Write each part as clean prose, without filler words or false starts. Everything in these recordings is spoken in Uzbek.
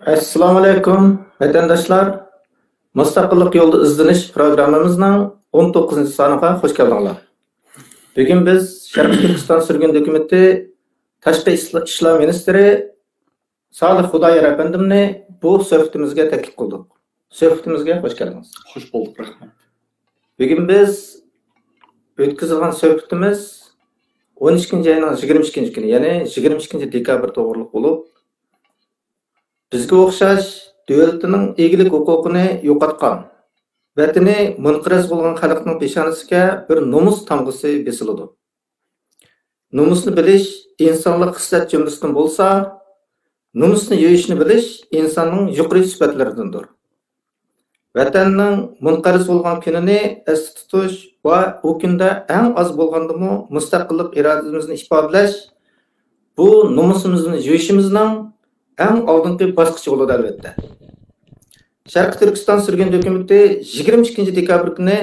Assalamu alaykum vatandaşlar. Mustaqillik yolda izlanish programmamizning 19 soniga hoş geldinglar. Bugün biz Sharqiy Turkiston sürgün dokumenti Tashqi ishlar ministri Salih Xudoyer efendimni bu suhbatimizga taklif qildik. Suhbatimizga hoş geldiniz. Hoş bulduk, rahmet. Bugün biz o'tkazilgan suhbatimiz 12 ayning 22 kuni, ya'ni 22 dekabr to'g'riliq bo'lib, bizga o'xshash davlatining egilik huquqini yo'qotgan, vatani munqiraz bo'lgan xalqning peshonasiga bir nomus tamg'isi besiladi. Nomusni bilish insonlik xislat jumlasidan bo'lsa, nomusni yo'yishni bilish insonning yuqori sifatlaridandir. Vatanning munqiraz bo'lgan kunini esda tutish va u kunda eng oz bo'lgandimi mustaqillik irodamizni ifodalash bu nomusimizni yo'yishimizning eng oldingi bosqichi bo'ladi albatta. Sharqiy Turkiston sürgün dokumenti 22 dekabr kuni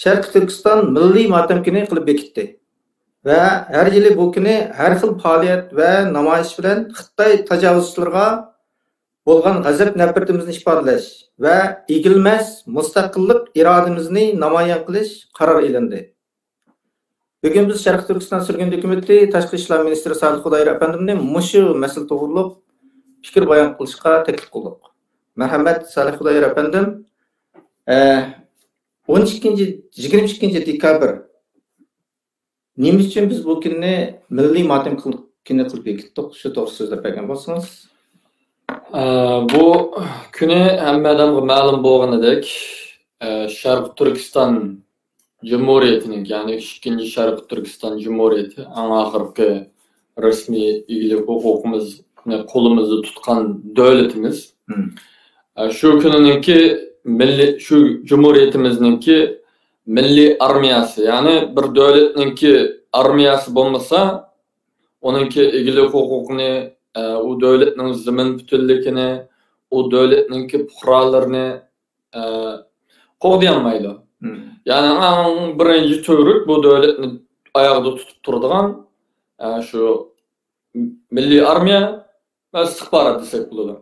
Sharqiy Turkiston milliy motam kuni qilib bekitdi. Va har yili bu kuni har xil faoliyat va namoyish bilan Xitoy tajovuzchilariga bo'lgan g'azab nafratimizni ifodalash va egilmas mustaqillik irodamizni namoyon qilish qaror qilindi. Bugün biz Sharqiy Turkiston sürgün dokumenti Tashqi ishlar ministri Salih Xudoyer efendimni mushu masala to'g'riliq fikir bayon qilishga taklif qildik. Marhamat Salih Xudoyer efendim, 22 dekabr nima uchun biz bu kunni milliy motam kuni qilib bekitdik? Shu to'g'ri so'zlab bergan bo'lsangiz. Bu günü hammadan ma'lum bo'lganidek, Sharqiy Turkiston Cumhuriyeti'nin, yani 2. Sharqiy Turkiston Cumhuriyeti en ahırki resmi egilik huquqimizni qo'limizda tutgan devletimiz. Şu gününki şu Cumhuriyetimizningki milliy armiyasi, yani bir devletninki armiyasi bo'lmasa, onunki egilik huquqini, o devletning zimin bütünlükini, o devletninki puhralarini qo'g'dayolmaydi. Yani en birinci törük bu devletni ayakta tutup turadigan şu milliy armiya ve istihbarat desek bo'ladi.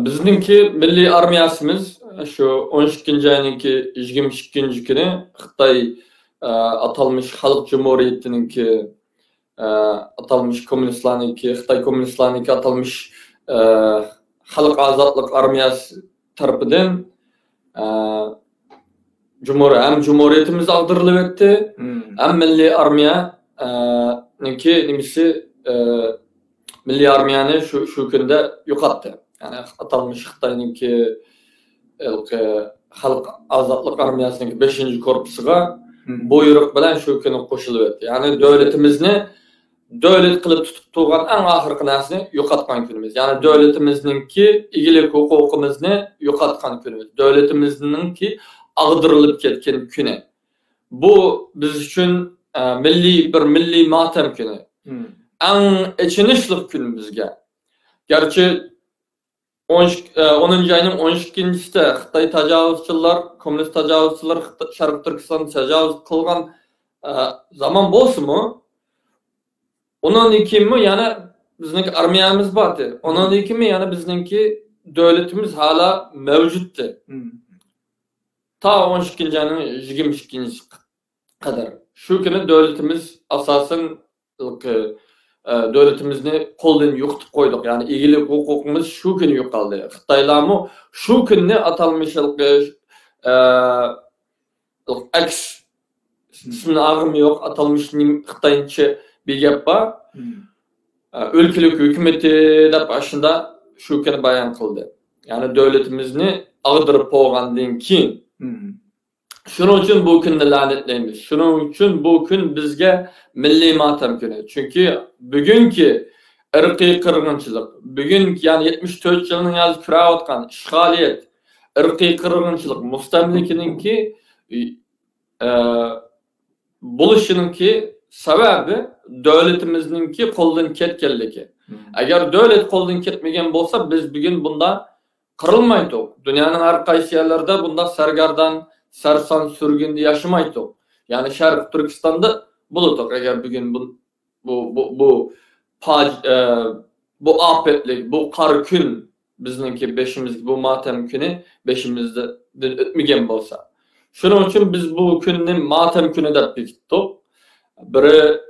Bizninki milliy armiyasimiz şu 12 ayninki 22 kuni Xitoy atalmış Xalq Cumhuriyetininki atalmış komünistlarninki, Xitoy komünistlarninki atalmış Xalq Azatlık Armiyasi tarafından hem Cumhuriyetimiz ag'darilib o'tdi, hem milliy armiya nimisi milliy armiyani şu kunda yo'qotdi. Yani atalmış Xitoyninki Xalq Azatlık Armiyasininki 5. korpusiga buyruq bilan şu kuni qo'shilib o'tdi. Yani devletimizni devlet qilib tutib turgan eng oxirgi narsani yo'qotgan kunimiz. Yani devletimizningki egilik huquqimizni yo'qotgan kunimiz. Devletimizningki ag'dirilib ketgan kuni. Bu biz uchun milliy motam kuni. Eng ichinishli kun bizga. Gerçi 10. ayning 12-sida Xitoy tajovuzchilar, kommunist tajovuzchilar Sharqiy Turkistonni tajovuz qilgan zaman bo'lsa-mu, ondan ikimi yani bizniki armiyamiz vardı. Ondan ikimi yani bizniki devletimiz hala mevcuttu. Ta 12. ayının 22. kadar. Şu günü devletimiz asasen devletimizni qo'ldan yo'qotib qo'ydik. Yani egilik huquqimiz şu günü yo'qoldi. Xitoylarmi şu günni atalmış aks ismini ağım yok, atalmış Xitoycha bir gap var. Ülkelik hükümeti de başında şu kuni bayon qildi. Yani devletimizni ag'dirib qo'ygandan keyin. Shuning uchun bu kunni la'natlaymiz. Shuning uchun bu kun bizga milliy motam kuni. Chunki bugungi irqiy qirg'inchilik, bugungi yani 74 yilning yoz kurayotgan ishg'oliyat, irqiy qirg'inchilik, mustamlikaninki bo'lishininki sababi devletimizningki qo'ldan ketganligi. Agar devlet qo'ldan ketmagan bo'lsa, biz bugun bunda qirılmaydik. Dünyanın har qaysi yerlarida bunda sargardan, sarson sürgünde yaşamaydik. Yani Sharqiy Turkistonda buladik. Agar bugun bu bu afetlik, bu qar kun bizninki beşimiz, bu matem günü beşimizde ötmegen bolsa. Şunun için biz bu günni matem günü dep bekitdik. Biri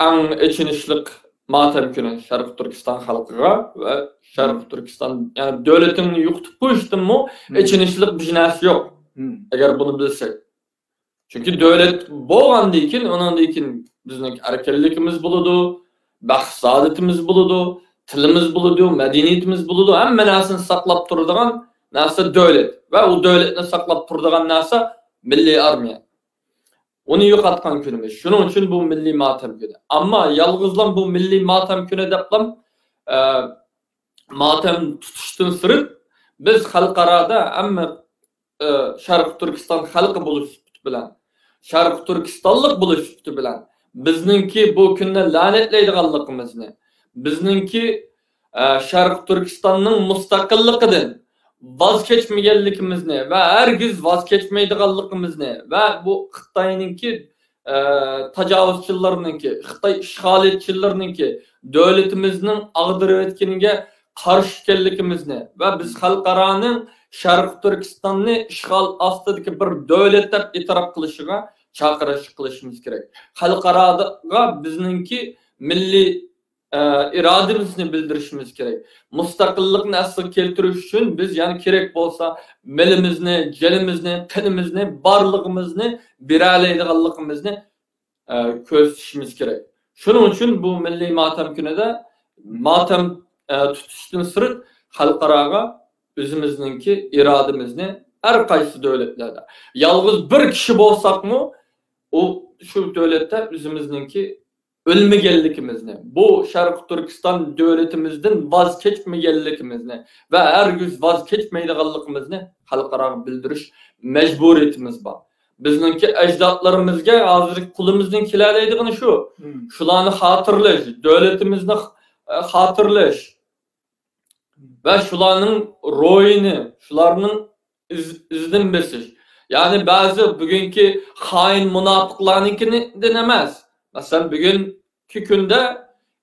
en içinişlik matem günü Şarkı Türkistan halkıga ve Şarkı Türkistan yani devletin yuqtup koştun mu içinişlik bir narsa yok. Eğer bunu bilsek. Çünkü devlet bolgan dikin, onun dikin bizning erkinlikimiz buludu, baxsaadetimiz buludu, tilimiz buludu, medeniyetimiz buludu. Hamma narsani saqlab turadigan narsa devlet ve o devletni saqlab turadigan narsa milliy armiya. Onu yo'qotgan kunimiz. Shuning uchun bu milliy matam kuni. Ammo yolg'izlam bu milliy matam kuni deblam matam tutishdan sirib biz xalqarada hamma Sharq Turkiston xalqi bo'lish bilan Sharq Turkistonlik bo'lish bilan bizningki bu kunni la'natlaydiganligimizni, bizningki Sharq Turkistonning mustaqilligidan vaz keçmegenlikimizni ve hergiz vaz keçmeydiganligimizni ve bu Xitayninki tajavuzchilarninki, Xitay işgaletchilarninki devletimizning ag'dirib etganiga qarshi ekanligimizni ve biz xalqaroning Sharq Turkistonni ishg'ol ostidagi bir davlat deb e'tirof qilishiga chaqirish qilishimiz kerak. Xalqaroga bizningki milliy irademizni bildirishimiz kerak. Mustaqillikni asl keltirish uchun biz yani kerak bo'lsa milimizni, jelimizni, tilimizni, barlig'imizni beralaydiganligimizni ko'rsatishimiz kerak. Shuning uchun bu milliy matam kunida matam tutishdan sirib xalqaroga o'zimizningki irademizni har qaysi davlatlarda yolg'iz bir kishi bo'lsakmi, u shu davlatda o'zimizningki ölmegenlikimizni, bu Sharq Turkiston devletimizden vaz keçmegenlikimizni ve hergiz vaz keçmeydiganligimizni xalqaroga bildirish mecburiyetimiz bor. Bizninki ecdatlarimizga hozir qo'limizdan keladigani shu. Shularni xotirlash, devletimizni xotirlash ve shularning ro'yini, shularning izini besish. Yani bazı bugünkü hain munofiqlarnikini emas. Mesela bugünkü günde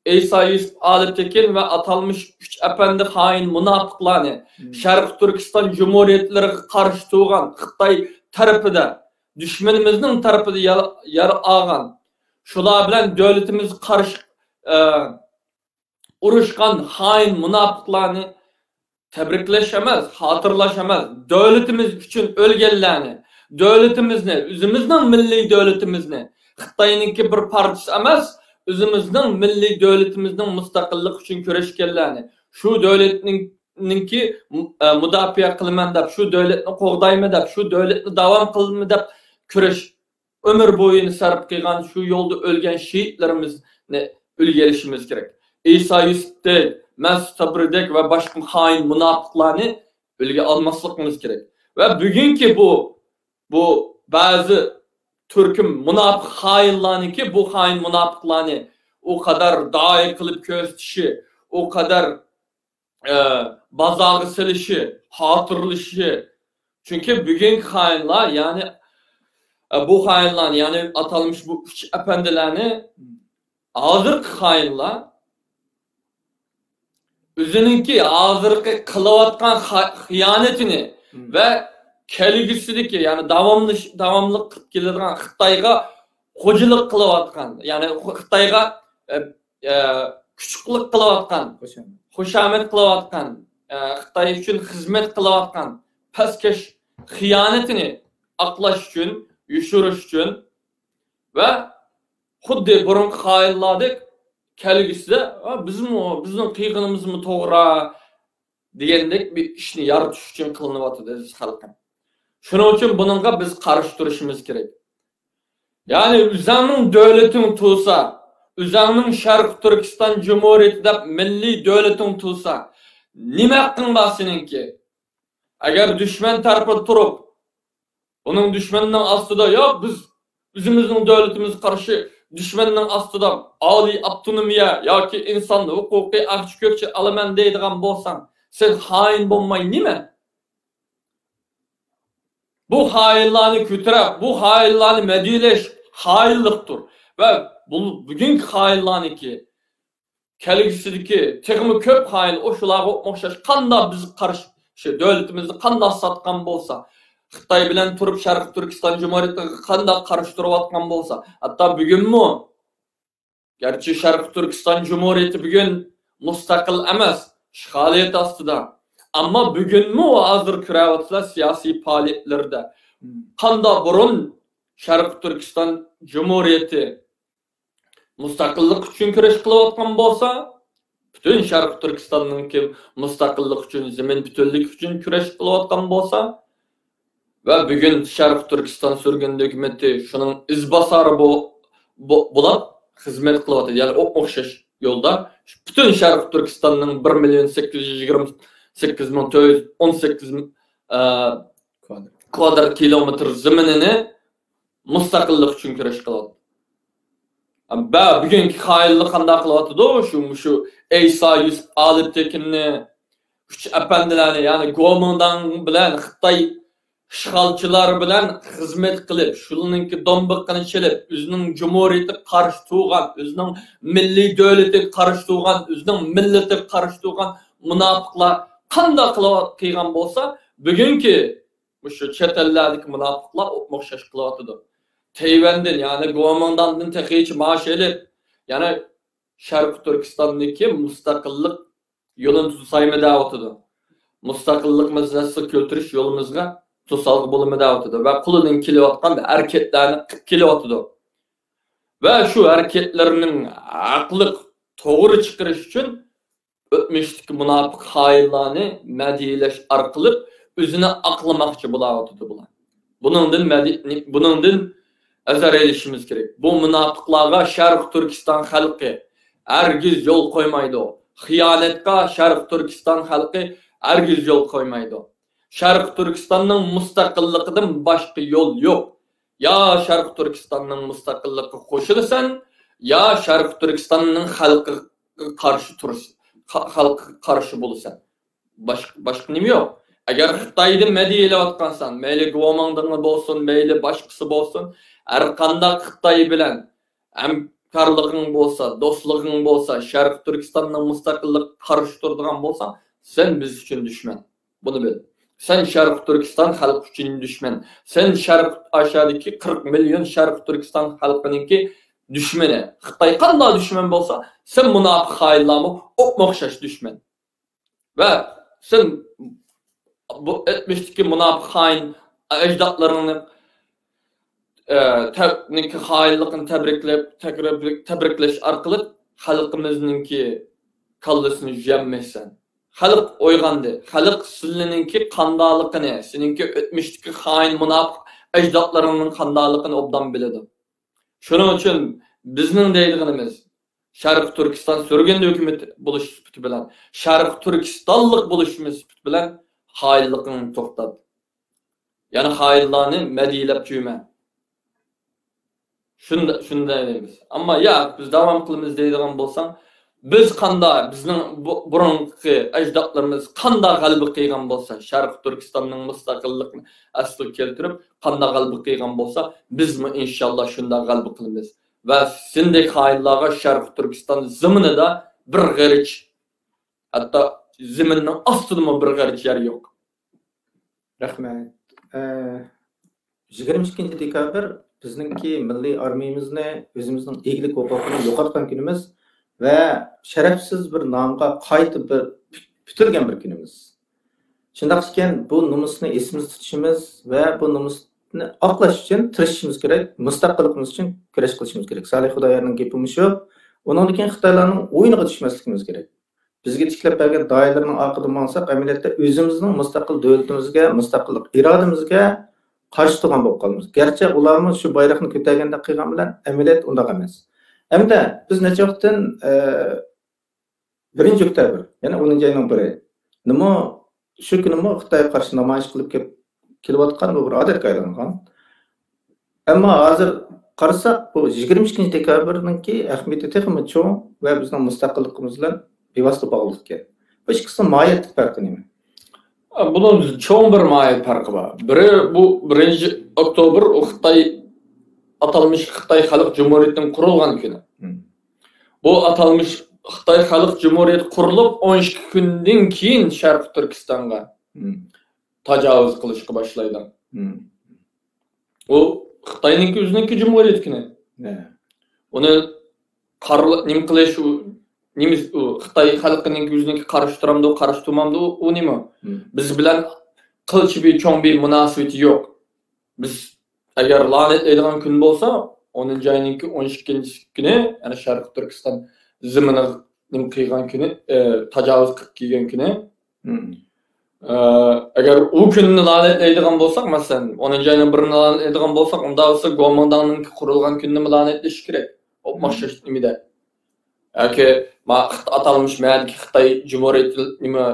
İsa Yusuf Aliptekin ve atılmış üç efendi hain münafıklarını Şarkı Türkistan Cumhuriyetleri karşı tuğan Xitay tarafıda, düşmanımızın tarafıda yer ağan, şular bilen devletimiz karşı uruşkan hain münafıklarını tebrikleşemez, hatırlaşamaz. Devletimiz için ölgenlerini, devletimizni, özümüzden milli devletimizni, Xitayninki bir parçası emas, özümüzden milli devletimizden mustaqillik için kurashganlarni, şu devletninki mudofaa qilaman deb, şu devletni qo'g'dayman deb, şu devletni davom qilaman deb kurash ömür boyunu sarf qilgan, şu yolda o'lgan shehidlarimizni o'lganishimiz kerak. İsa Yusufdek, Mas'ud Sabridek ve başka hain munofiqlarni o'lga olmasligimiz kerak. Ve bugünkü bu bazı Türk'üm münafık hainlarını ki bu hain münafıklarını o kadar dahi kılıp köstüşü, o kadar bazağı silişi, hatırlışı. Çünkü bugün hainler yani bu hainler yani atılmış bu üç efendilerini hazırki hainler özününki hazırki kılıvatkan hıyanetini ve kelgisideki yani davamlılık qilib keladigan Xitoyga xo'jalik qilayotgan, yani Xitoyga kuchuklik qilayotgan, xushamat qilayotgan, Xitoy uchun xizmat qilayotgan pastkash xiyonatini aqlash uchun, yushirish uchun va xuddi burungi xoinlardek kelgisida bizning qiyqinimizmi to'g'ri degandek bir ishni yaratish uchun qilinyapti xalqim. Şunun için bununla biz karşı duruşumuz gerek. Yani üzerinin devletin tuğsa, üzerinin Şarkı Türkistan Cumhuriyeti'de milli devletin tuğsa, nime hakkın var seninki? Eğer düşman tarafı durup, onun düşmanının astıda, ya biz özümüzün devletimiz karşı düşmanının astıda Ali Abdunimiye, ya ki insanlı, hukuki, akçı kökçü alamen deydiğen bolsan, sen hain bulmayı nime? Bu hainlarni kütürep, bu hainlarni mediyleş hainliktir. Ve bugünkü hainlarni ki kelgisideki tekimi köp hayın oşulağı okşaş kanda bizi karşı devletimizni kanda satkan bolsa Xitay bilen turup Şarkı Türkistan Cumhuriyeti'ne kanda karıştırıp atkan bolsa hatta bugün mü gerçi Şarkı Türkistan Cumhuriyeti bugün mustakil emas işgaliyet astyda ama bugün mü o azır küräwatlar siyasi faaliyetlerde kanda burun Şarkı Türkistan Cumhuriyeti mustaqillik üçün küreş kılıp atkan bolsa bütün Şarkı Türkistan'ın ki mustaqillik üçün zemin bütünlük üçün küreş kılıp atkan bolsa ve bugün Şarkı Türkistan sürgün hükümeti şunun izbasarı bulap hizmet kılıp atıyor. Yani o okşaş yolda bütün Şarkı Türkistan'ın 1.828.418 kvadrat kilometr zeminini mustaqillik üçün küreş kılıp ba bugünkü hayırlı kanda kılıp şu Eysa Yusuf Alip Tekinni üç efendilerini yani Gomandan bilen Xitay işgalçılar bilen hizmet kılıp şununki dombıqqını çelip özünün cumhuriyeti karşı tuğan özünün milli devleti karşı tuğan özünün milleti karşı tuğan münafıklar kanda kılıp kıygan bolsa bugünkü şu chet ellerdeki münafıklar okşaş kılıp atıdı. Tayvan'dan yani Gomandan'dan tekiç maaş elip yani Şarkı Türkistan'daki mustaqillik yolun tutsayma dağıtıdı. Mustaqillik meselesi kültürüş yolumuzga tusalgı bulumu dağıtıdı. Ve kulunun kilovatkan erkeklerini kilovatıdı. Ve şu erkeklerinin aklık doğru çıkırış için ötmüşteki münafık hayırlarını mediyeleş arkalıp özüne aklamakçı bulavatıdı bulan. Bunun azar edişimiz gerek. Bu münafıklarga Şarkı Türkistan halkı ergiz yol koymaydı o. Hıyanetka Şarkı Türkistan halkı ergiz yol koymaydı o. Şarkı Türkistan'ın mustaqilligidan başka yol yok. Ya Şarkı Türkistan'ın mustaqilligi koşulsan ya Şarkı Türkistan'ın halkı karşı tursun. Halkı karşı bulursan. Başka nimi yok. Eğer Xitay'da mediyele atkansan, meyli Gomandan bolsun, meyli başkası bolsun, erkanda Xitay bilen karlığın bolsa, dostluğun bolsa, Şarkı Türkistan'ın mustaqillik karşı turduğun bolsa, sen biz için düşman. Bunu bil. Sen Şarkı Türkistan halkı için düşman. Sen aşağıdaki 40 milyon Şarkı Türkistan halkınınki düşmanı. Xitay kanda düşman bolsa, sen münafık hayırlamı okşaş düşman. Ve sen bu etmiştiki münafık hain ecdatlarının teknik hayırlıkını tebrikleş arkalık halkımızınki kallısını jemmeysen. Halk oygandı. Halk sizlininki kandalıkını, seninki etmiştiki hain münafık ecdatlarının kandalıkını obdan biledi. Şunun için bizning deyilganimiz Şarkı Türkistan sürgün hükümeti buluş süpütü bilen, Şarkı Türkistanlık buluşumuz süpütü bilen hayırlıkını toxtadı. Yani hayırlarını mediyelep cüme. Şunda deyimiz. Ama ya biz devam kılımız deydiğen bolsan, biz kanda, bizning burunki ecdatlarımız kanda galbi kıygan bolsa, Şarkı Türkistan'ın mustaqillikini aslı keltirip, kanda galbi kıygan bolsa, biz mi inşallah şunda galbi kılımız. Ve sindek hayırlarga Şarkı Türkistan zimini da bir geriç, hatta ziminin aslında bir geriç yer yok. Rahmet. 22 dekabr bizningki milliy armiyamizni o'zimizning eglik huquqini yo'qotgan kunimiz va sharafsiz bir nomga qaytib bir bitilgan bir kunimiz. Shundoq ekan bu nomusni esimizda tutishimiz va bu nomusni oqlash uchun tirishishimiz kerak, mustaqilligimiz uchun kurash qilishimiz kerak. Salih Xudoyorning gapi shu. Undan keyin Xitoylarning o'yiniga tushmasligimiz kerak. Bizga tiklab bergan doiralarning orqadan mangsak, amaliyotda o'zimizning mustaqil davlatimizga, mustaqillik irodamizga qarshi turgan bo'lib qolamiz. Garchi ularimiz shu bayroqni ko'targanda qilgan bilan amaliyot undaq emas. Hamda biz necha vaqtdan 1 oktyabr, ya'ni 10-oyning biri. Nima shu kunimi Xitoyga qarshi namoyish qilib kelayotgan bu bir odatga aylangan. Ammo hozir qarasak bu 22 dekabrninki ahamiyati texmi cho'ng va bizning mustaqilligimiz bilan bevosita bog'liq ekan. Bu ikkisini mohiyat farqi nima? Bunun çoğun bir mahiyet farkı var. Biri bu 1 Oktober o Xitay atalmış Xitay Halk Cumhuriyeti'nin kurulgan günü. Bu atalmış Xitoy Xalq Cumhuriyeti qurilib 12 kundan keyin Sharq Turkistonga tajovuz qilishga boshlaydi. U Xitoyning o'zining jumhuriyatkini. Uni nim qilish Xitoy xalqining o'zining qarshi turamdi, qarshi turmamdi, u nima? Biz bilan qilchi bir cho'ng bir munosabati yo'q. Biz agar la'natlaydigan kun bo'lsa, 10-oyning 12-kuni, ya'ni Sharq Turkiston zimini nim qilgan kuni, tajovuz qilib kelgan kuni. Agar u kunni la'natlaydigan bo'lsak, masalan, 10-oyning 1-ini la'natlaydigan bo'lsak, unda bo'lsa Gomandanning qurilgan kunni la'natlash kerak. O'xshash nimada. Yoki atalmış Xitoy Cumhuriyeti nima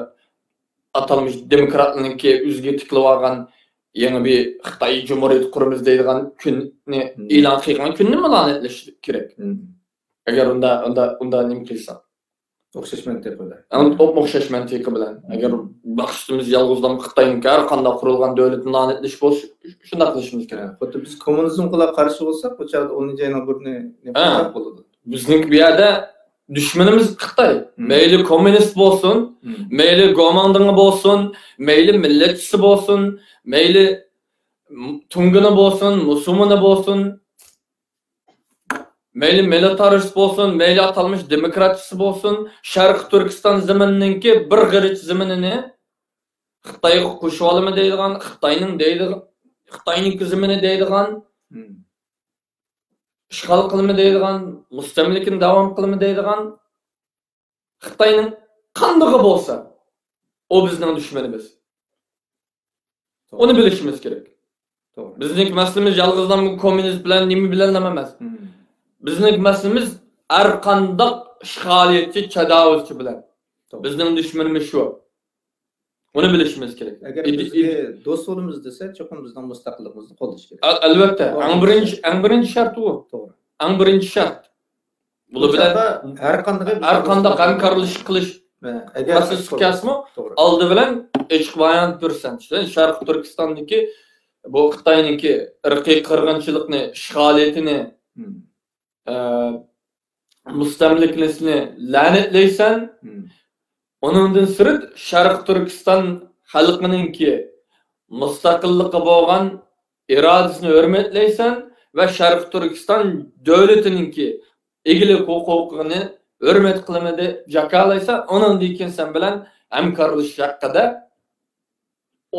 atalmış demokratlarningki o'ziga tiklib olgan yangi bir Xitoy Cumhuriyeti quramiz deydigan kunni e'lon qilgan kunni la'natlash kerak. Agar unda nima qilsa. O'xshash mantiqi bilan. O'xshash mantiqi bilan. Agar baxshimiz yolg'izdan Xitoyning har qanday qurilgan davlatni la'natlash bo'lsa, shunday qilishimiz kerak. Xuddi biz kommunizmga qarshi bo'lsak, o'sha 10-oyning 1-ini nima bo'ladi? Bizning bu yerda düşmanımız Xitoy. Meyli komünist bolsun, meyli Gomandanı bolsun, meyli milletçisi bolsun, meyli Tungunu bolsun, Musulmanı bolsun, meyli militarist bolsun, meyli atalmış demokratçısı bolsun, Şarkı Türkistan zemininki bir g'irich zeminini Xitoyga qo'shib olimi deydigan, Xitoyning zemini deydigan, işgal qilimi deydigan, mustamlikini davom qilimi deydigan Xitoyning qandig'i bo'lsa, o bizning dushmanimiz. Onu bilishimiz kerak. To'g'ri. Bizning masalamiz yolg'izdan kommunist bilan nima bilan emas. Bizning masalamiz har qanday ishg'oliyatchi, tadavuzchi bilan. Bizning dushmanimiz shu. Onu bilishimiz kerak. Agar bizga do'st bo'lamiz desa, cho'qim bizning mustaqilligimizni qo'llash kerak. Albatta, eng birinchi shart u. To'g'ri. Eng birinchi shart. Bu bilan har qanday hamkorlik qilish. Agar siz kasmo oldi bilan ochiq bayon bersan, Sharq Turkistondagi bu Xitoyninki irqiy qirg'inchilikni, ishg'oliyatini, mustamliklikni la'natlaysan, onundan sirt Sharq Turkiston xalqininki mustaqillikka bo'lgan irodasini hurmatlaysan va Sharq Turkiston davlatininki egilik huquqini hurmat qilinadi, jakalaysa, onundan keyin sen bilan hamkorlashish haqida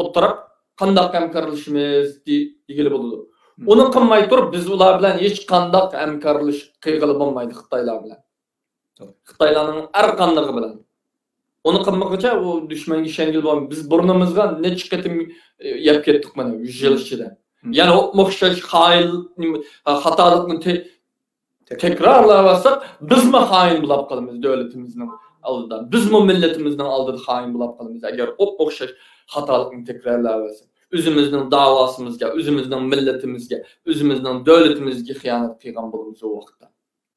o'tirib qanday hamkorlashimiz degili bo'ladi. Uni qilmay turib biz ular bilan hech qanday hamkorlash qilg'ili bo'lmaydi Xitoylar bilan. Xitoylarning har qandayı bilan. Onu qilmoqcha u dushmanga shangil bo'lmaydi. Biz burnimizga necha qatim yeb ketdik mana 100 yil ichida. Ya'ni o'xshash xatolikni tekrarlasak, bizmi xoin bo'lib qolamiz davlatimizning oldida. Bizmi millatimizning oldida xoin bo'lib qolamiz agar o'xshash xatolikni tekrarlasak. O'zimizning da'vosimizga, o'zimizning millatimizga, o'zimizning davlatimizga xiyonat qilgan bo'lamiz o vaqtda.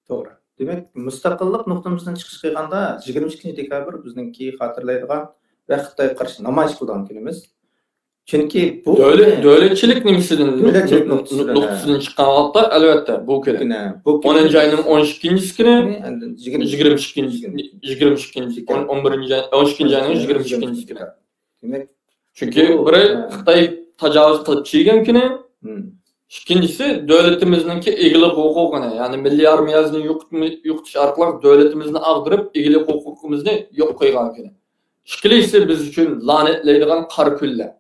To'g'ri. Demek mustaqillik noktamızdan çıkış qilganda 22 dekabr bizningki xotirlaydigan va Xitoy qarshi namoyish qilgan kunimiz. Chunki bu davlatchilik nimasidan nuqtasidan chiqqan vaqtda albatta bu kerak. 10-oyning 12-kuni, 22-kuni, 11-oyning 22-kuni. Demek çünkü biri Xitoy tajovuz qilib kelgan kuni, İkincisi devletimizdeki egilik hukukunu, yani milli armiyasını yo'qotish orqali devletimizni ag'dirib, egilik hukukumuzni yo'q qo'ygan kuni. İkincisi biz uchun la'natlaydigan qora kunlar.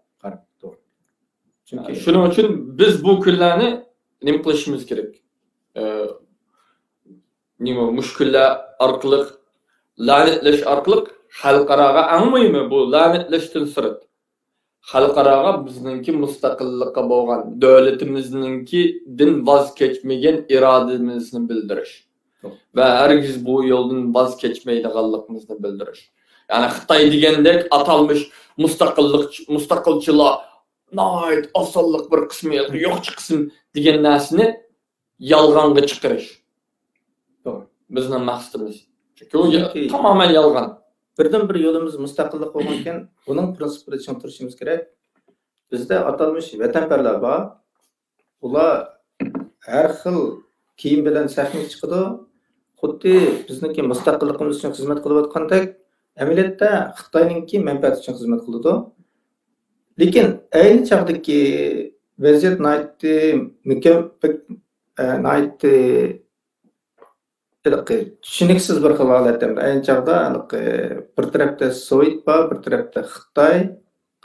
To'g'ri. Chunki shuning uchun biz bu kunlarni nima qilishimiz kerak? Nima mushkullar orqali la'natlash orqali xalqaroga eng muhimi bu la'natlashdan sirt. Xalqaroga bizningki mustaqillikka bo'lgan davlatimizningki din voz kechmagan irodamizni bildirish va hargiz bu yo'ldan voz kechmaydiganligimizni bildirish. Ya'ni Xitoy degandek atalmış mustaqilchilar nayt osonlik bir qismi yo'q qism degan narsani yolg'onga chiqarish. To'g'ri. Bizning maqsadimiz. Chunki u tamoman yolg'on. Birden bir yolumuz mustaqillik olganken bunun prinsipini tushuntirishimiz kerak. Bizde atalmış vatanperver var. Ular her xil kiyim bilen sahnaga chiqadi. xuddi bizniki mustaqilligimiz uchun xizmat qilayotgandek, amaliyotda Xitoyninki manfaati uchun xizmat qiladi. Lekin ayni chog'dagi vaziyat tushuniksiz bir xil holatda. Ayni chog'da bir tarafda Sovet bor, bir tarafda Xitoy,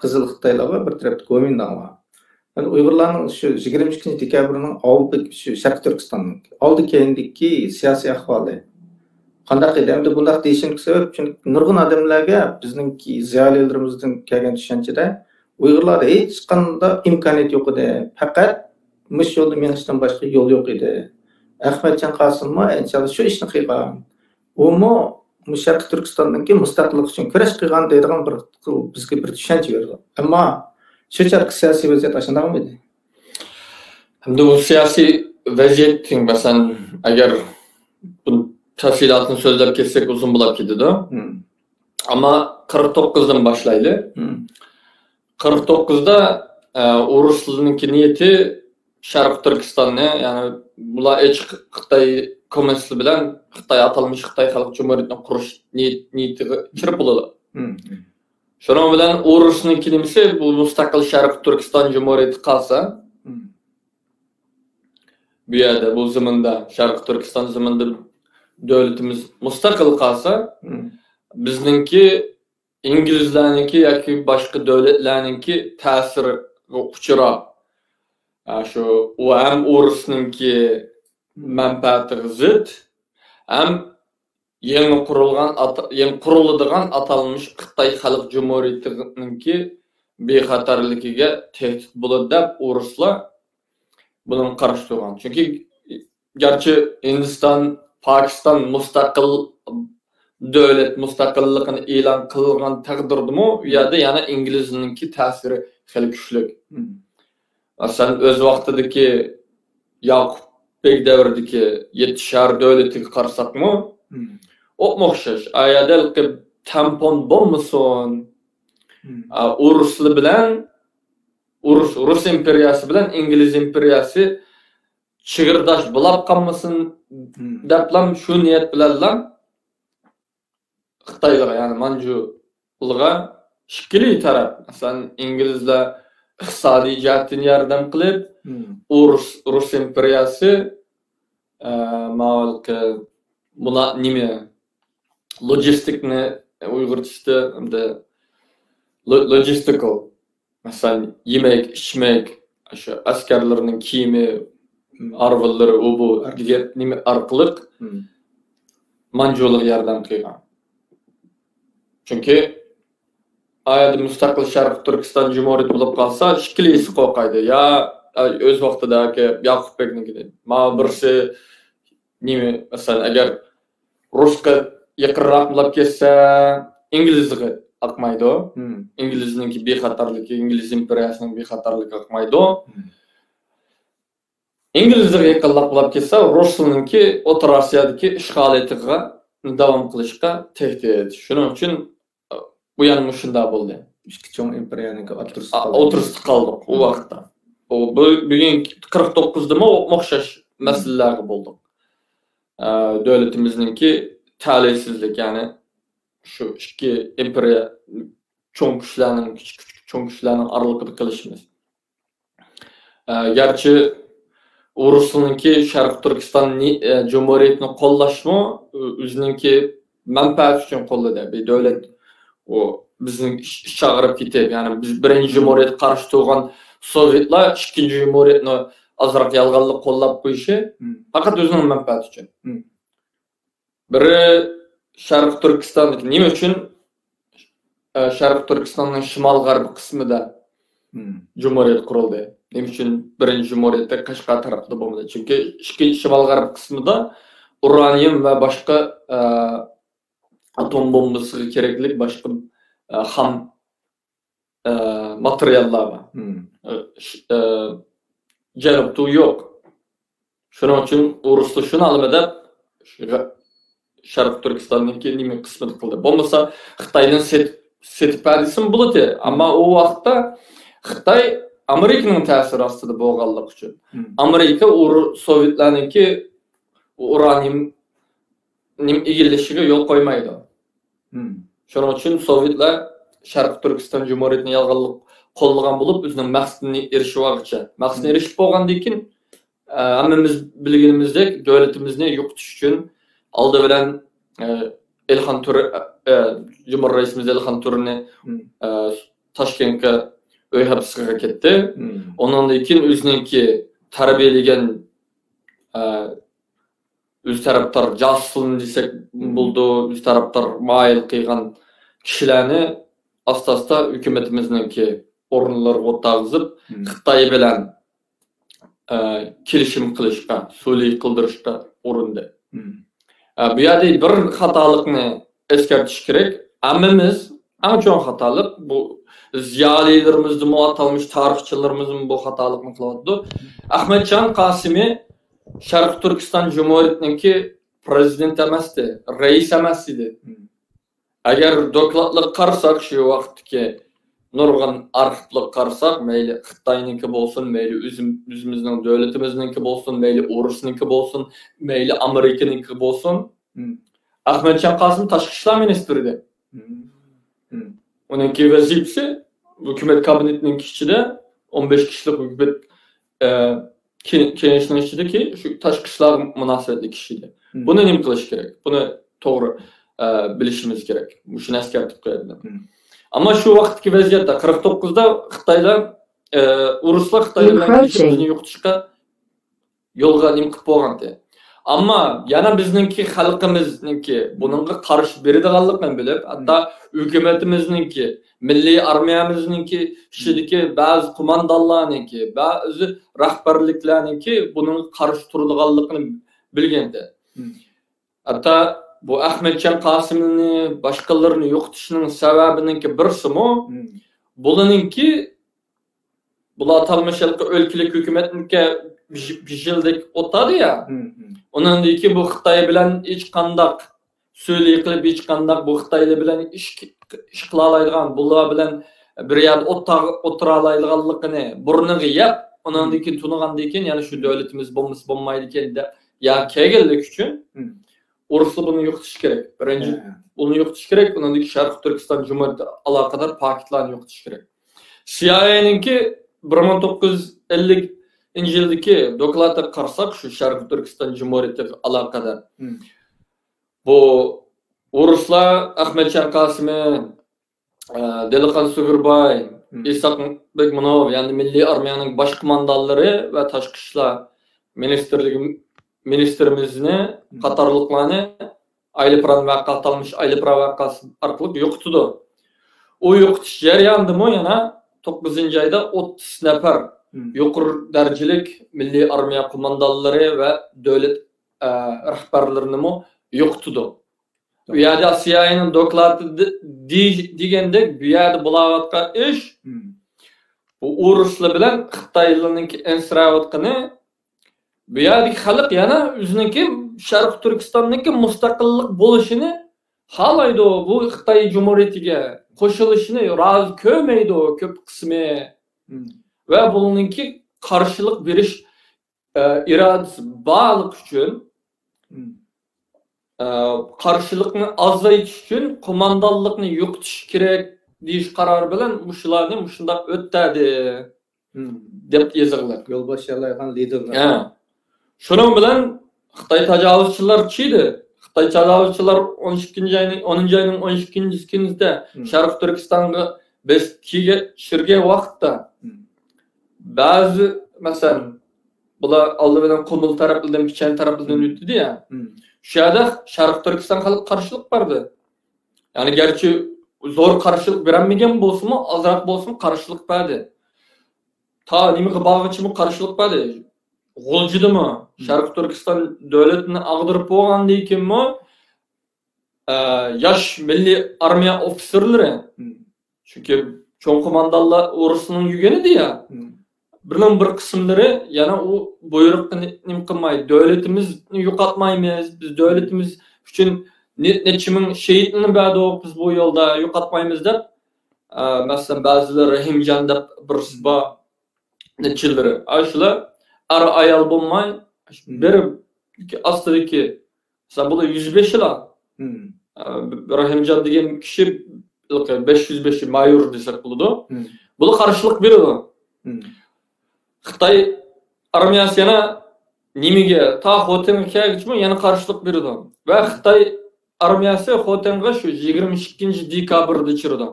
Qizil Xitoylar bor, bir tarafda Kuomintang bor. Yani Uyg'urlarning shu 22 dekabrning oldi shu Sharq Turkistonning oldi keyindagi siyosiy ahvoli qanday edi? Endi bunday deyishimga sabab chunki nurg'un odamlarga bizningki ziyolilarimizdan kelgan tushunchada Uyg'urlar hech qanday imkoniyat yo'q edi. Faqat mush yo'lda menishdan boshqa yo'l yo'q edi. Ahmadjon Qosimov inshaalloh shu ishni qilgan. Umo Sharq Turkistondagi mustaqillik uchun kurash qilgan deydigan bir bizga bir tushuncha berdi. Ammo şu çarkı siyasi vaziyet aşında mıydı? Şimdi bu siyasi vaziyet mesela eğer bu tafsilatını sözler kessek uzun bulap gidiyor. Ama 49'dan başlaylı. 49'da Uruslu'nunki niyeti Şarkı Türkistan'ı yani bula eç Xitay komünistli bilen Xitay atalmış Xitay Halk Cumhuriyeti'nin kuruş niyeti çırpılı. Şunun bilen Urus'un kelimesi bu müstakil Şarkı Türkistan Cumhuriyeti kalsa bu yerde bu zamanda Şarkı Türkistan zamanda devletimiz müstakil kalsa bizninki İngilizlerinki yoki başka devletlerinki ta'siri uçura. Şu o hem Urus'unki menfaati zıt hem yeni kuruladigan atalmış Xitay Halk Cumhuriyeti'ninki bexatarligiga tehdit bo'ladi deb Uruslar bunun qarshi turgan. Çünkü gerçi Hindistan, Pakistan mustaqil devlet mustaqilligini e'lon qilgan taqdirdimi, u yerda yana İngilizninki ta'siri xil kuchli. Masalan, o'z vaqtidagi Yaqup Bek davridagi 7 shahar davlatiga qarasakmi, o'xshash. Ayadal qilib tampon bo'lmasin. Urusli bilan Rus imperiyasi bilan İngiliz imperiyasi chigirdash bo'lib qolmasin deblam shu niyat bilan Xitoyga yani Manjularga ikkili taraf masalan İngilizlar iqtisodiy jihatdan yordam qilib Rus imperiyasi ma'lumki buna nima logistikni Uyg'urchada hamda logistical masalan yemek, içmek, şu askerlerinin kiyimi, arvaları, o bu diğer nima arqılık Manjularga yordam qilgan. Çünkü ayada müstakil Şarkı Türkistan Cumhuriyeti bo'lib qolsa, ikkilisi qo'rqaydi. Ya o'z vaqtidagi Yaqup Bekniki. Ma birisi nima masalan agar Rusga yaqinroq bo'lib ketsa, İngilizga aqmaydi. İngilizninki bexatarligi, İngiliz imperiyasining bexatarligi aqmaydi. İngilizlarga yaqinroq bo'lib ketsa, Rusninki O'rta Osiyodagi ishg'oliyatiga davom qilishga tehdit. Shuning uchun bu yana shunda bo'ldi. İşte çoğun imperiyaniki o'tirsib qoldik u vaqtda. O bugun 49'da mı o'xshash masalalarga bo'ldik. Devletimizningki talihsizlik yani şu iki imperiya cho'ng kuchlarning aralig'ida qilishimiz. Gerçi Urus'unki Şarkı Türkistan Cumhuriyetini qo'llashmi o'zininki manfaati uchun qo'lladi. Bir devlet o bizning chaqirib ketib, yani biz birinchi Cumhuriyet qarshi turgan Sovetlar ikkinchi Cumhuriyetni azroq yalg'onlik qo'llab qo'yishi faqat o'zining manfaati uchun. Biri Şarkı Türkistan'daki nima uchun Şarkı Türkistan'ning shimol-g'arb qismida Cumhuriyet qurildi? Nima uchun birinchi Cumhuriyetda Qashqar tarafida bo'lmadi? Chunki ikkinchi shimol-g'arb qismida uranium va boshqa atom bombasiga kerakli boshqa ham materiallar var. Janubda yo'q. Shuning uchun Uruslar shuni alimada Şarkı Türkistan'daki nima qismini qildi. Bo'lmasa Xitoydan setib bersin bo'ladi, ammo u vaqtda Xitoy Amerikaning ta'siri ostida bo'lganligi uchun Amerika Sovetlarningki uranium egillishiga yo'l qo'ymaydi. Shuning uchun Sovetlar Sharq Turkiston Cumhuriyetini yalg'onlik qo'llagan bo'lib, o'zining maqsadini erishib olguncha. Maqsadini erishib bo'lgandan keyin hammamiz bilganimizdek davlatimizni yo'qotish uchun oldi bilan Elxon Turi Cumhur Reisimiz Elxon Turini Toshkentga uy hapsiga ketdi. Ondan keyin o'zininki tarbiyalagan o'z taraftar jaslın desek buldu, o'z taraftar mayil qilgan kishilarni asta-asta hukumatimizningki o'rinlarga o'tkazib, Xitoy bilan kelishim qilishga, sulh qildirishga urindi. Bu yerda bir xatolikni eskartish kerak. Hammamiz eng chong xatolik bu ziyolilarimizni muatalmış tarixchilarimiz bu xatolikni qilyapti. Ahmedjon Qosimi Sharq Turkiston Cumhuriyetininki prezident emasdi, rais emas edi. Agar dokladlik qarasak shu vaqtdagi nurg'un arxivlik qarasak, mayli Xitoyninki bo'lsin, mayli o'zimizning davlatimizningki bo'lsin, mayli O'risninki bo'lsin, mayli Amerikaninki bo'lsin, Ahmedjon Qosim tashqi ishlar ministri edi. Uningki vazifasi hukumat kabinetining ichida 15 kishilik hukumat kengashining ichidagi shu tashqi ishlar munosabatli kishi edi. Buni nima qilish kerak? Buni to'g'ri bilishimiz kerak. Shuni eskartib qo'ydim. Ammo shu vaqtdagi vaziyatda 49da Xitoylar Ruslar Xitoy bilan bizni yo'qotishga yo'lga nima qilib bo'lgandi. Ammo yana bizningki xalqimizningki buningga qarshi beradiganligini bilib, hatto hukumatimizningki, milliy armiyamizningki ishidagi ba'zi qo'mondonlarningki, ba'zi rahbarliklarningki buningga qarshi turadiganligini bilganda. Hatto bu Ahmedjon Qosimni boshqalarni yo'qotishning sababininki birsimi bularningki bular atalmış o'lkalik hukumatningki bijildek o'tadi ya. Ondan ki bu Xitoy bilan hech qandaq so'lay qilib hech qandaq bu Xitoy bilan ish qila oladigan, bular bilan bir yerda o'tira oladiganligini burniga yeb, ondan keyin tunigandan keyin yana shu davlatimiz bo'lmaydi ekan deb ya kelganlik uchun Ruslar buni yo'qotish kerak. Birinchi uni yo'qotish kerak, undan keyin Sharq Turkiston Cumhuriyeti aloqador paketlarni yo'qotish kerak. CIA'ninki 1950 yildagi dokladga qarasak shu Sharq Turkiston Cumhuriyetiga aloqador. Bu Ruslar Ahmedjon Qosimi, Deliqon Sugurbay, Isoq Bekmonov, ya'ni milliy armiyaning bosh qo'mondonlari va tashqi ishlar ministerimizni qatorliqlarni Aylipran vaqa atalmış Aylipran vaqasi orqali yo'qotdi. O yo'qotish jarayonida yana 9-oyda 30 nafar yuqori darajalik milliy armiya qo'mondonlari va davlat rahbarlarini yo'qotdi. Bu yerda CIA'ning dokladi degandek bu yerda bo'layotgan ish bu Ruslar bilan Xitoylarning ensirayotgani bu yerdagi xalq yana o'ziniki Sharq Turkistonniki mustaqillik bo'lishini xohlaydi. Bu Xitoy Cumhuriyetiga qo'shilishini rozi ko'rmaydi ko'p qismi. Ve bununki karşılık veriş iradesi bağlılık için karşılıkını azlayış için komandallıkını yo'qotish kerak deyish qarori bilan muşularni muşunda o'tadi deb yozilgan. Yo'lboshchilarning liderlar. Shuning bilan Xitoy tajovuzchilar chiydi. Xitoy tajovuzchilar 10-oyning 12-kunida Sharq Turkistonga biz shirga vaqtda bazı mesela bular oldi bilan Qumul tarafından Pichan tarafından o'tdi ya. Şu yerda Sharq Turkiston xalq qarshilik berdi. Yani gerçi zor qarshilik berilmagan bo'lsa-mu, azroq bo'lsin qarshilik berdi. Ta nimaga bag'ishimi qarshilik berdi. G'o'ljidimi? Sharq Turkiston davlatini ag'dirib bo'lgandan keyinmi yosh milliy armiya ofitserlari chunki cho'ng qo'mondonlar Rusning yugenidir ya. Bir kısımları yana o buyruqni nima qilmaydi. Davlatimizni yo'qotmaymiz. Biz davlatimiz uchun nechimin shahidini berdik biz bu yo'lda yo'qotmaymiz deb. Masalan ba'zilar Rahimjon deb bir sibba nechilari. Shular ayol bo'lmay bir astidagi Mesela bu da 105 yıl. Rahimcan degan kişi 505 mayor desek buludu. Bu karşılık biriyor. Xitay armiyası yana nimige ta Xotenge kelgüçmü yana karşılık biriyor. Ve Xitay armiyası Xotenge şu 22 dekabrda çırdı.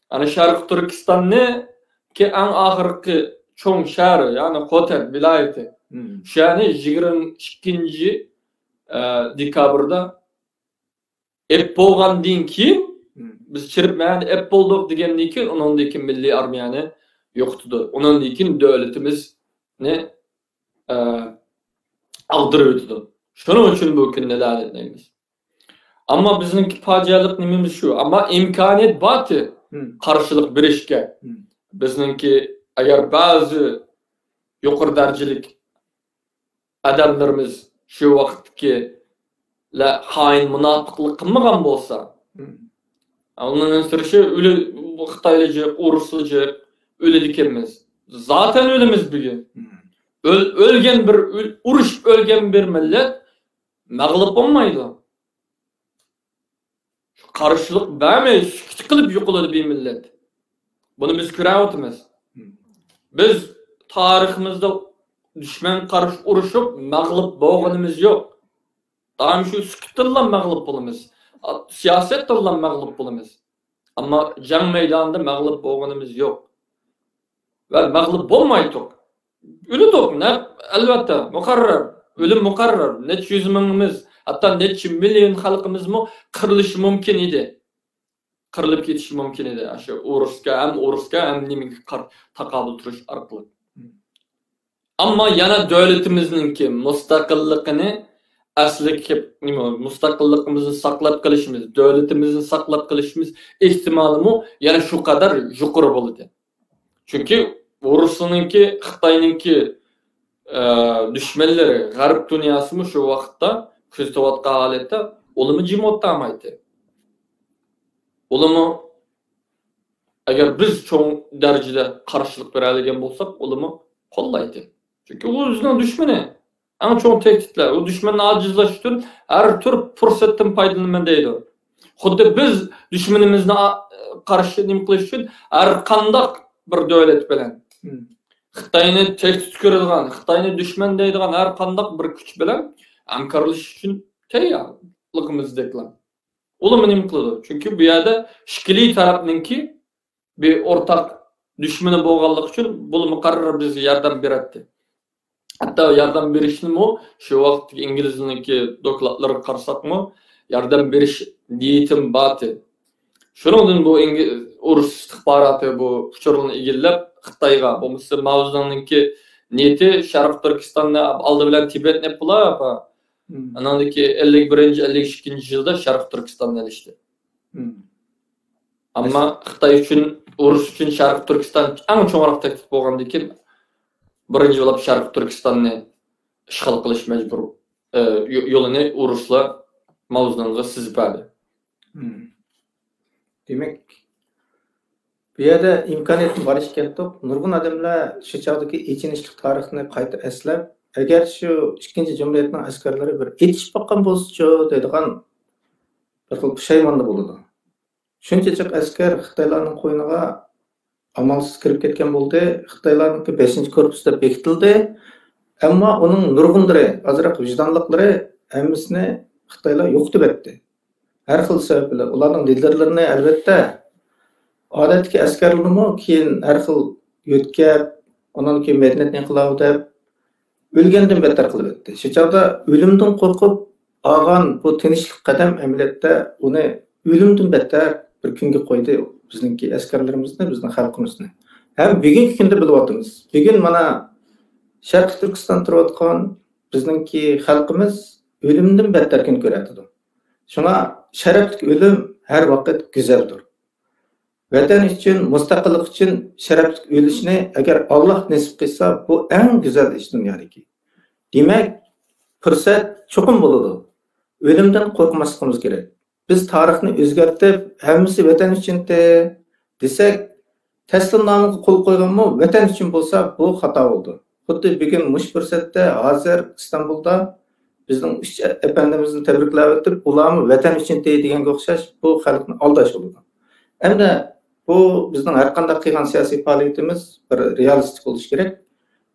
Ana Şarkı Türkistan'ı ki en ahırki çoğun şehri yani Xoten vilayeti. Şu yani 22 dekabrda ep bolgandan keyin biz çiripmeyen ep bolduk degandan keyin ondan keyin milliy armiyani yo'qotdi. Ondan keyin davlatimiz ne ag'dirib o'tdi. Shuning uchun bu kunni la'natlaymiz. Ammo bizning fojialik nimamiz shu. Ammo imkoniyat borki qarshilik berishga. Bizningki agar ba'zi yuqori darajalik adamlarimiz şu vaqtki la hain munofiqlik qilmagan bo'lsa, onun sırışı ölü Xitaylıcı, Uruslucu ölüdikimiz. Zaten ölümüz bugün. Ölgen bir uruş ölgen bir millet mağlup olmaydı. Karşılık vermeyiz, küçük kılıp yokuladı bir millet. Bunu biz kürevatımız. Biz tarihimizde düşman karşı uruşup mağlup boğanımız yok. Daim şu sıkıntıyla mağlup olumuz. Siyaset olan mağlup olumuz. Ama can meydanında mağlup boğanımız yok. Ve mağlup olmaydık. Ölüdük ne? Elbette mukarrar. Ölüm mukarrar. Net yüzümümüz, hatta net milyon halkımız mı kırılışı mümkün idi. Kırılıp geçişi mümkün idi. Aşı Uruska hem nimin takabül turuş arkalı. Ama yana devletimizdeki müstakillikini asli müstakillikimizni saqlab qilishimiz, devletimizni saqlab qilishimiz ehtimoli mu yana shu qadar yuqori bo'ladi. Chunki Rusiyninki, Xitoyninki düşmanlari, g'arb dunyosimi shu vaqtda kuzatayotgan holatda o'limi jim o'tmaydi. O'limi agar biz cho'ng darajada qarshilik bera olgan bo'lsak, o'limi qo'llaydi. Chunki u o'zining dushmani. En çok tehditler, o düşmanın acizlaşı için her tür fırsattan faydalanma deydi. Xuddi biz düşmanımızla karşı nimqilish için her kandak bir devlet bilen. Xitayni tehdit ko'radigan, Xitayni düşman deydigan her kandak bir kuch bilan hamkorlash uchun tayyorligimizdeklar. Ular nima qiladi? Chunki bu yerda ishkili tarafninki bir ortak düşmanı bo'lganligi uchun bu muqarrar bizga yordam beradi. Hatta yardım verişini mi şu vaqt İngiliz'deki dokladları qarsak mı yardım veriş niyetim batı. Şunun bu Urus istihbaratı bu uçurulunu ilgilep Xitayga bu Mısır mavzununki niyeti Şarkı Türkistan'da aldı bilen Tibet ne pula apa. Anandaki 51. 52. yılda Şarkı Türkistan'da erişti. Ama Xitay için Urus için Şarkı Türkistan en çoğunluk tehdit bolgandan keyin birinci olab Şarkı Türkistan'ı işgal qilish mecbur. Yolunu Urusla mavzununga sizip aldı. Demek bu yerda imkoniyat bor ekan. Nurg'un odamlar shu chog'dagi echinishlik tarixni qayta eslab, agar shu ikkinchi jumhuriyatning askarlari bir etishib boqqan bo'lsa-chi deydigan bir xil pushaymonlik bo'ladi. Shunchalik askar Xitoylarning qo'yniga amalsiz kirib ketgan bo'ldi. Xitoylarningki 5-korpusda bekitildi. Ammo uning nurg'unlari, azroq vijdonliklari hammasini Xitoylar yo'qotib etdi. Har xil sabablar. Ularning liderlarini albatta odatdagi askarlarni keyin har xil yo'tkab, undan keyin medeniyat inqilobi deb o'lgandan better qilib etdi. Shu chog'da o'limdan qo'rqib olgan bu tinchlik qadam amaliyotda uni o'limdan better bir kunga qo'ydi. Bizningki askarlarimizni, bizning xalqimizni. Ham bugungi kunda bilyapmiz. Bugun mana Sharq Turkiston turayotgan bizningki xalqimiz o'limdan better kun ko'radi. Shunga sharafli o'lim har vaqt go'zaldir. Vatan uchun, mustaqillik uchun sharafli o'lishni agar Alloh nasib qilsa, bu eng go'zal ish dunyodagi. Demak, fursat cho'qim bo'ladi. O'limdan qo'rqmasligimiz kerak. Biz tarixni o'zgartib, hammasi vatan uchun desak, taslimnomga qo'l qo'yganmi, vatan uchun bo'lsa, bu xato bo'ldi. Xuddi bugun mush fursatda hozir Istanbulda bizning üç efendimizni tabriklab o'tib, ularni vatan uchun deganga o'xshash bu xalqni aldash bo'ladi. Endi bu bizning har qanday qilgan siyosiy faoliyatimiz bir realistik bo'lishi kerak.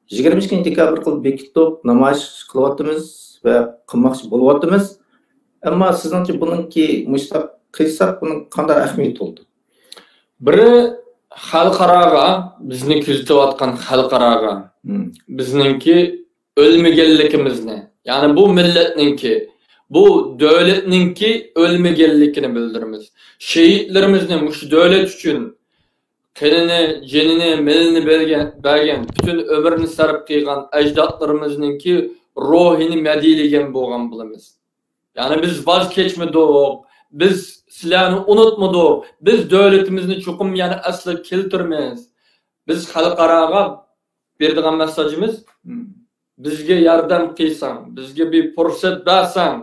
22 dekabr qilib bekitib namoyish qilyapmiz va qilmoqchi bo'lyapmiz. Ammo sizningcha buningki mushtaq qilsak buning qanday ahamiyati bo'ldi? Biri xalqaraga, bizni kuzatayotgan xalqaraga, bizningki o'lmaganligimizni, ya'ni bu millatninki, bu davlatninki o'lmaganligini bildiramiz. Şehitlerimizni mush davlat uchun qanini, jenini, milini bergan, bütün ömrünü sarf qilgan ajdodlarimizningki ruhini madiylagan bo'lgan bilamiz. Yani biz vaz kechmadik, biz sizlarni unutmadik, biz davlatimizni cho'qim yana asli keltiramiz. Biz xalqaraga berdigan mesajimiz bizga yordam qilsang, bizga bir fursat bersang,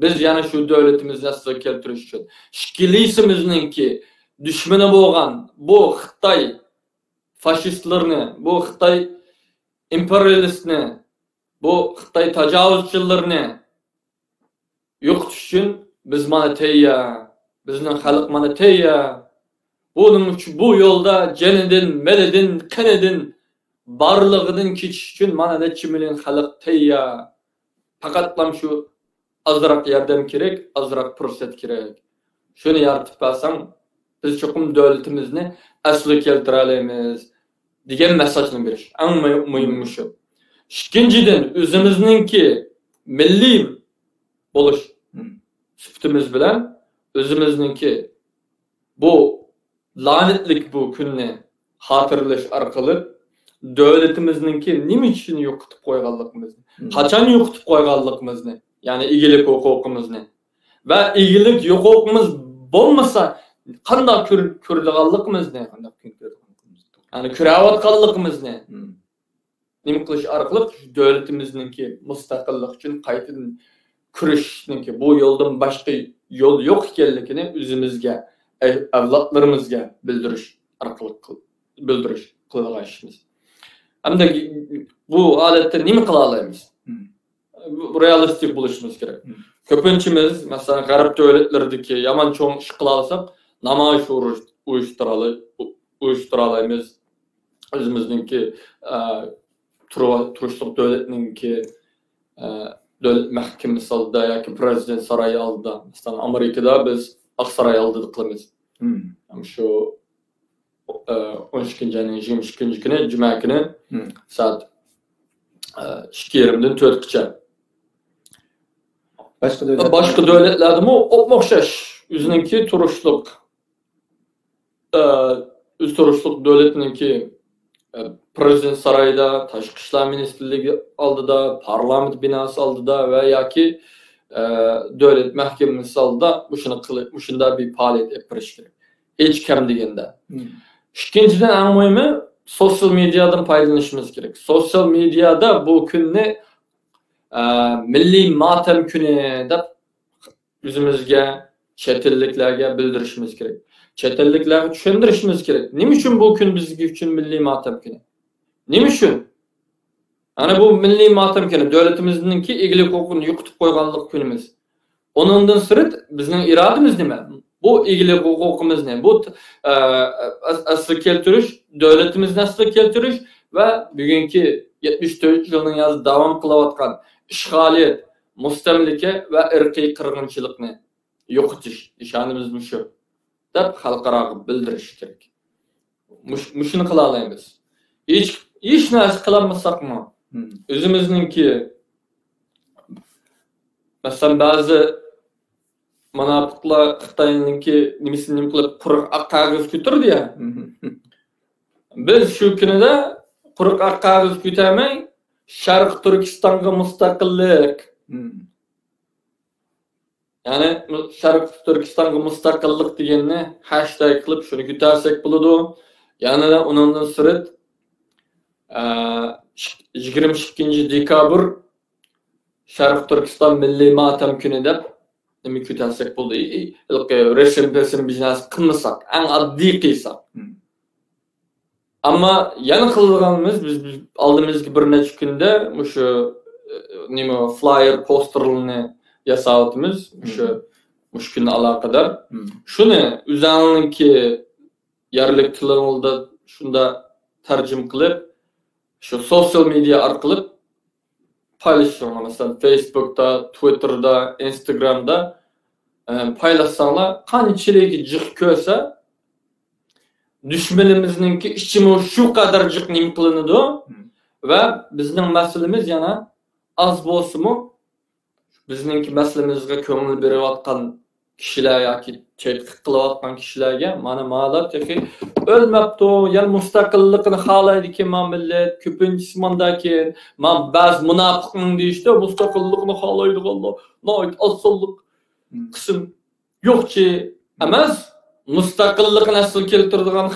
biz yana shu davlatimizni asli keltirish uchun shikiliysimizninki düşmanı bo'lgan bu Xitoy faşistlerini, bu Xitoy imperialistni, bu Xitoy tajovuzchilarini yo'qotish uchun biz mana tayyor, bizning xalq mana tayyor. Bunun uchun bu yo'lda janidan, melidan, qanidan barlig'idan kechish uchun mana necha million xalq tayyor. Faqatlam shu azroq yordam kerak, azroq fursat kerak. Shuni yaratib bersam biz çokum devletimizni asli keltire olamiz degan mesajni berish eng muhimi shu. İkinciden o'zimizninki milliy bo'lish sifatimiz bilan o'zimizninki bu lanetlik bu kunni hatırlash orqali devletimizningki nima uchun yo'qotib qo'yganligimizni, qachon yo'qotib qo'yganligimizni, ya'ni egilik huquqimizni va egilik huquqimiz bo'lmasa qanday ko'rdiganligimiz ne? Yani ko'rayotganligimiz ne? Nima qilish orqali davlatimizningki mustaqillik uchun qaytadan kurashninki bu yo'ldan boshqa yo'l yo'q ekanligini o'zimizga, avlodlarimizga bildirish orqali qilishimiz. Hamda bu holatda nima qila olamiz? Realistik bo'lishimiz kerak. Ko'pinchimiz, masalan, g'arb davlatlaridagi yomon cho'ng ish qila olsak, namoyish uyushtiramiz. O'zimizningki turishliq davlatninki davlat mahkamasi oldida yoki prezident saroyi oldida, masalan, Amerikada biz Oq saroy oldida qilamiz. Shu 12-ayning 22-kuni juma kuni soat 2:30dan 4gacha. Başka devletlarda mı o'xshash o'zininki turishliq turishliq davlatninki prezident saroyida, tashqi ishlar ministrligi oldida, parlament binosi oldida va yoki davlat mahkamasi oldida shunda bir faoliyat yapirish kerak. Hech kim deganda. Ikkinchidan eng muhimi sosyal medyadan foydalanishimiz kerak. Sosyal medyada bu kunni milliy matam kuni deb o'zimizga, chet elliklarga bildirishimiz kerak. Chet elliklarga tushuntirishimiz kerak. Nima uchun bu kun bizga uchun milliy matam kuni? Nima uchun? Ana bu milliy matam kuni davlatimizningki egilik huquqini yo'qotib qo'yganlik kunimiz. Onundan sirt bizning irodamiz nima? Bu egilik huquqimiz ne? Bu asli keltirish, davlatimizni asli keltirish va bugungi 74 yilning yoz davom qilayotgan ishg'oliyat, mustamlika va irqiy qirg'inchilikni yo'qotish ishonimiz shu deb xalqaro bildirish kerak. Mushuni qila olamiz. Hech narsa qilolmasakmi? O'zimizningki masalan ba'zi munofiqlar Xitoyninki nimasini qilib quruq qog'oz ko'tardi ya. Biz shu kunida quruq qog'oz ko'tarmay Sharq Turkistonga mustaqillik. Yani Sharq Turkistonga mustaqillik deganni hashtag qilib shuni ko'tarsak bo'ladi. Yani undan sirt 22 dekabr Sharq Turkiston milliy matam kuni deb nima ko'tarsak bo'ldi. Resim biznes qilmasak, eng oddiy qilsak. Ama yana qilganimiz biz oldimizga bir necha kunda shu nima flyer posterlarni yasayapmiz şu müşkülün alakadar. Şunu üzerinki yerlik tilinde şunda tercüm kılıp şu sosyal medya arkalıp paylaşıyorlar. Mesela Facebook'ta, Twitter'da, Instagram'da paylaşsanlar kançilegi cık köse düşmanımızınki içime şu kadar cık nim kılınıdı ve bizning meselemiz yana az bolsumu bizninki meselemizge köngül berip atkan kişiler yoki çetkik kılıp atkan kişilerge mana mağalar teki ölmepti yal mustaqillikini halaydı ki man millet köpüncisi mandaki man baz münafıkın deyişti mustaqillikini halaydı Allah nait asıllık kısım yok ki emez mustaqillikini asıl keltirdiğin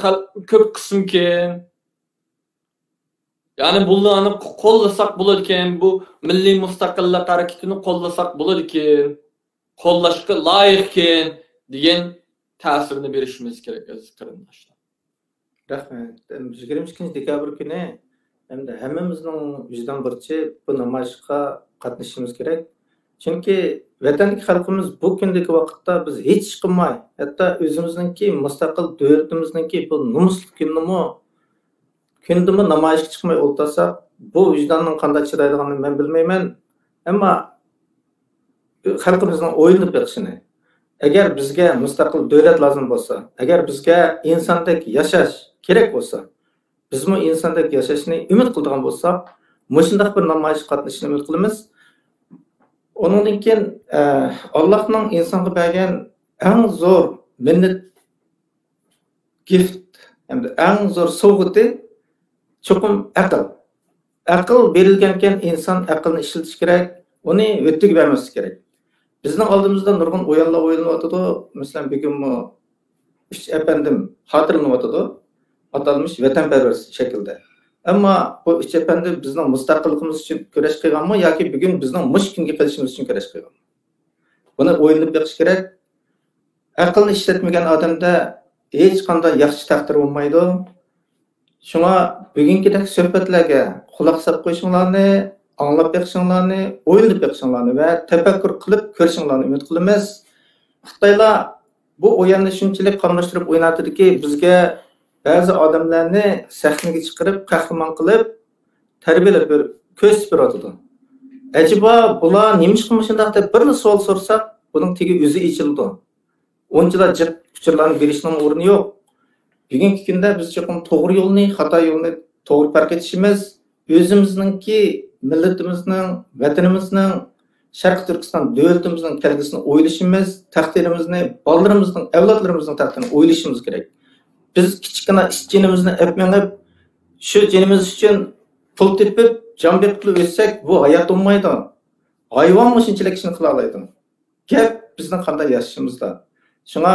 köp kısım ken yani bunlarni qo'llasak bo'lar ekan, bu milliy mustaqillik harakatini qo'llasak bo'lar ekan, qo'llashga loyiq ekan degan ta'sirini berishimiz kerak aziz qarindoshlar. Rahmat. 22 dekabr kuni hamda hammamizning vijdon burchi bu namoyishga qatnashishimiz kerak. Chunki vatandagi xalqimiz bu kundagi vaqtda biz hech qilmay, hatto o'zimizningki mustaqil davlatimizningki bu nomusli kundimi namoyishga chiqmay o'ltirsak, bu vijdonning qanday chidaydiganini men bilmayman. Ammo xalqimizning o'ylanib beqishini, agar bizga mustaqil davlat lozim bo'lsa, agar bizga insondek yashash kerak bo'lsa, bizmi insondek yashashni umid qiladigan bo'lsak, mushundaq bir namoyish qatnashishni umid qilamiz. Onundan keyin Allohning insonga bergan eng zo'r minnat gift, hamda eng zo'r sovg'ati cho'qim aql. Aql berilganken inson aqlni ishlatish kerak, uni o'tib bermaslik kerak. Bizning oldimizda nurg'un o'yinlar o'ylanayotdi. Masalan, bugunmi 3 efendim xotirlanayotdi. Atalmış vatanparvar shaklda. Ammo bu 3 efendim bizning mustaqilligimiz uchun kurash qilganmi yoki bugun bizning mush kunga qilishimiz uchun kurash qilgan? Buni o'ylanib beqish kerak. Aqlni ishlatmagan odamda hech qanday yaxshi taqdir bo'lmaydi. Shunga bugünkidek suhbatlarga quloq solib qo'yishinglarni, anglab beqishinglarni, o'ylanib beqishinglarni va tafakkur qilib ko'rishinglarni umid qilamiz. Xitoylar bu o'yinni shunchalik qamlashtirib o'ynatdiki, bizga ba'zi odamlarni sahnaga chiqarib, qahramon qilib, tarbiyalab ko'rsatib beradi. Acaba bular nima qilib shunday deb bir savol so'rsak, buning tegi o'zi ichildi. O'nchilar jiq uchurlarni berishning o'rni yo'q. Bugungi kunda biz cho'qim to'g'ri yo'lni, xato yo'lni to'g'ri farq etishimiz, o'zimizningki millatimizning, vatanimizning, Sharq Turkiston davlatimizning kelgusini o'ylashimiz, taqdirimizni, bolalarimizning, avlodlarimizning taqdirini o'ylashimiz kerak. Biz kichkina ishchinimizni epmengib, shu jinimiz uchun pul tepib, jon berib qilib o'tsak, bu hayot bo'lmaydi. Hayvonmi shunchalik ishni qila oladi? Gap bizning qanday yashashimizda. Shunga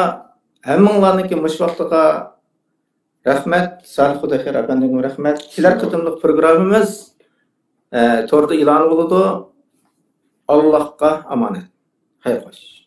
hammanglarningki mush vaqtiga rahmat, Salih Xudoxo'r apaningga rahmat. Kelar qatimliq programmamiz to'rda e'lon bo'ladi. Allohga omonat. Xayr xo'sh.